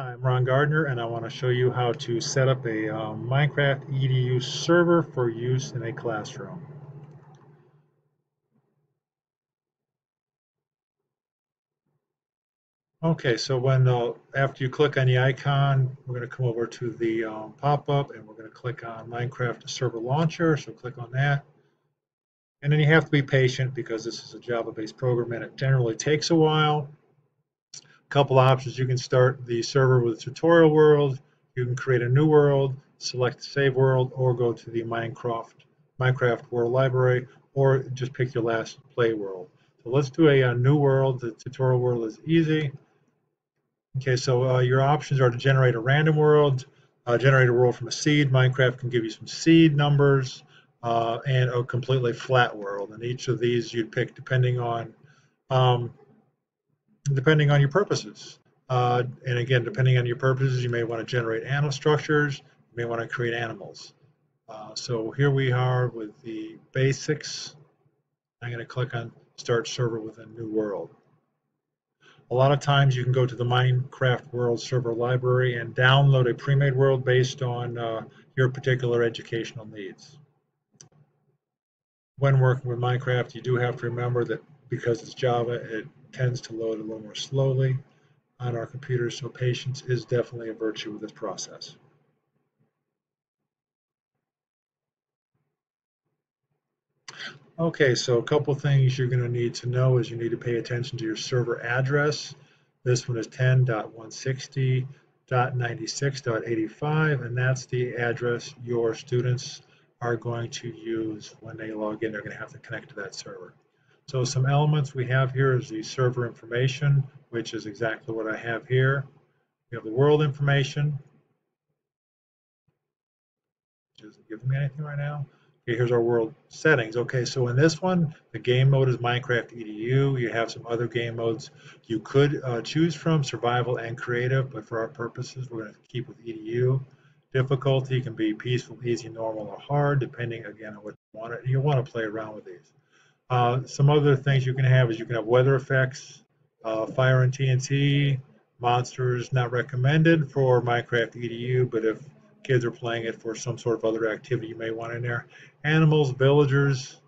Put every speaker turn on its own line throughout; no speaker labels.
I'm Ron Gardner, and I want to show you how to set up a Minecraft EDU server for use in a classroom. Okay, so after you click on the icon, we're going to come over to the pop-up, and we're going to click on Minecraft Server Launcher. So click on that, and then you have to be patient because this is a Java-based program, and it generally takes a while. Couple options. You can start the server with a tutorial world. You can create a new world, select the save world, or go to the Minecraft world library, or just pick your last play world. So let's do a new world. The tutorial world is easy. Okay, so your options are to generate a random world, generate a world from a seed. Minecraft can give you some seed numbers, and a completely flat world. And each of these you'd pick um, depending on your purposes. And again, depending on your purposes, you may want to generate animal structures, you may want to create animals. So here we are with the basics. I'm going to click on Start Server with a New World. A lot of times you can go to the Minecraft World Server Library and download a pre-made world based on your particular educational needs. When working with Minecraft, you do have to remember that because it's Java, it tends to load a little more slowly on our computers, so patience is definitely a virtue of this process. Okay, so a couple things you're going to need to know is you need to pay attention to your server address. This one is 10.160.96.85, and that's the address your students are going to use when they log in. They're going to have to connect to that server. So some elements we have here is the server information, which is exactly what I have here. We have the world information, which isn't giving me anything right now. Okay, here's our world settings. Okay, so in this one, the game mode is MinecraftEDU. You have some other game modes you could choose from, survival and creative, but for our purposes, we're going to keep with EDU. Difficulty can be peaceful, easy, normal, or hard, depending, again, on what you want. You want to play around with these. Some other things you can have is you can have weather effects, fire and TNT, monsters not recommended for MinecraftEDU, but if kids are playing it for some sort of other activity you may want in there. Animals, villagers,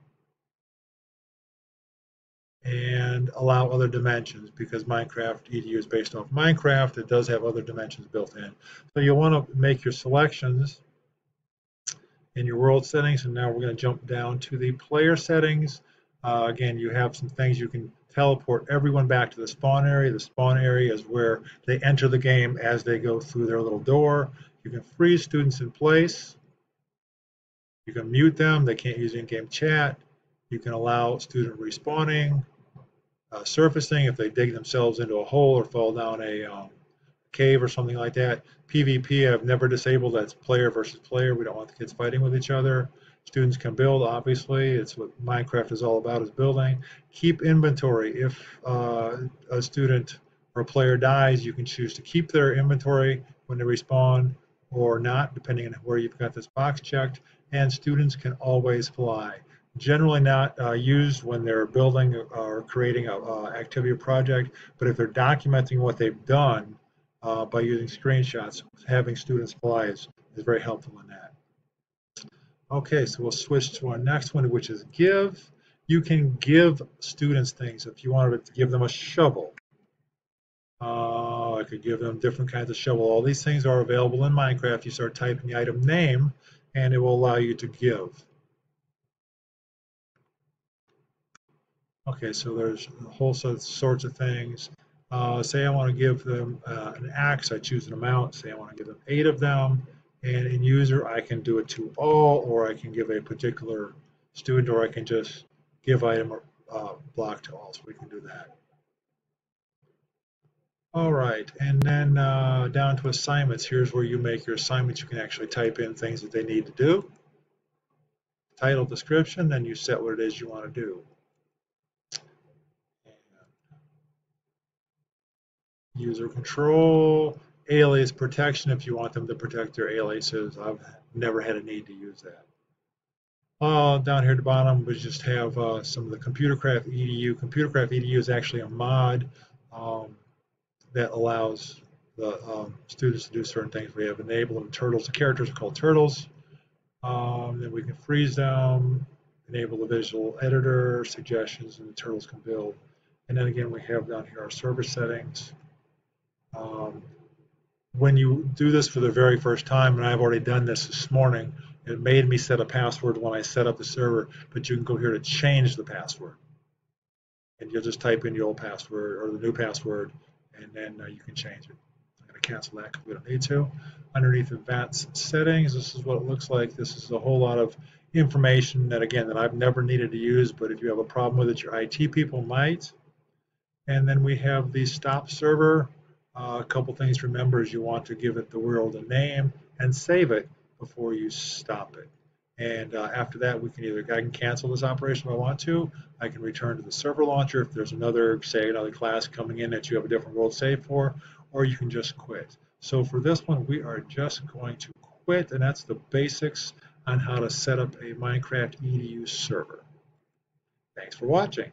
and allow other dimensions because MinecraftEDU is based off Minecraft. It does have other dimensions built in. So you'll want to make your selections in your world settings, and now we're going to jump down to the player settings. Again, you have some things you can teleport everyone back to the spawn area. The spawn area is where they enter the game as they go through their little door. You can freeze students in place. You can mute them. They can't use in-game chat. You can allow student respawning, surfacing if they dig themselves into a hole or fall down a cave or something like that. PvP I've never disabled. That's player versus player. We don't want the kids fighting with each other. Students can build, obviously. It's what Minecraft is all about, is building. Keep inventory. If a student or a player dies, you can choose to keep their inventory when they respawn or not, depending on where you've got this box checked. And students can always fly. Generally not used when they're building or creating an activity or project, but if they're documenting what they've done by using screenshots, having students fly is very helpful in that. Okay, so we'll switch to our next one, which is give. You can give students things. If you wanted to give them a shovel, I could give them different kinds of shovel. All these things are available in Minecraft. You start typing the item name, and it will allow you to give. Okay, so there's a whole sorts of things. Say I want to give them an axe, I choose an amount. Say I want to give them 8 of them. And in user, I can do it to all, or I can give a particular student, or I can just give item or block to all. So we can do that. All right, and then down to assignments. Here's where you make your assignments. You can actually type in things that they need to do. Title, description, then you set what it is you want to do. User control, alias protection if you want them to protect their aliases. I've never had a need to use that. Down here at the bottom, we just have some of the ComputerCraftEDU. ComputerCraftEDU is actually a mod that allows the students to do certain things. We have enable them turtles. The characters are called turtles. Then we can freeze them, enable the visual editor, suggestions, and the turtles can build. And then again, we have down here our server settings. When you do this for the very first time, and I've already done this morning, it made me set a password when I set up the server, but you can go here to change the password. And you'll just type in your old password or the new password, and then you can change it. I'm going to cancel that because we don't need to. Underneath advanced settings, this is what it looks like. This is a whole lot of information that, again, that I've never needed to use, but if you have a problem with it, your IT people might. And then we have the stop server. A couple things to remember is you want to give it the world a name and save it before you stop it. And after that, I can cancel this operation if I want to. I can return to the server launcher if there's another class coming in that you have a different world saved for, or you can just quit. So for this one, we are just going to quit, and that's the basics on how to set up a MinecraftEDU server. Thanks for watching.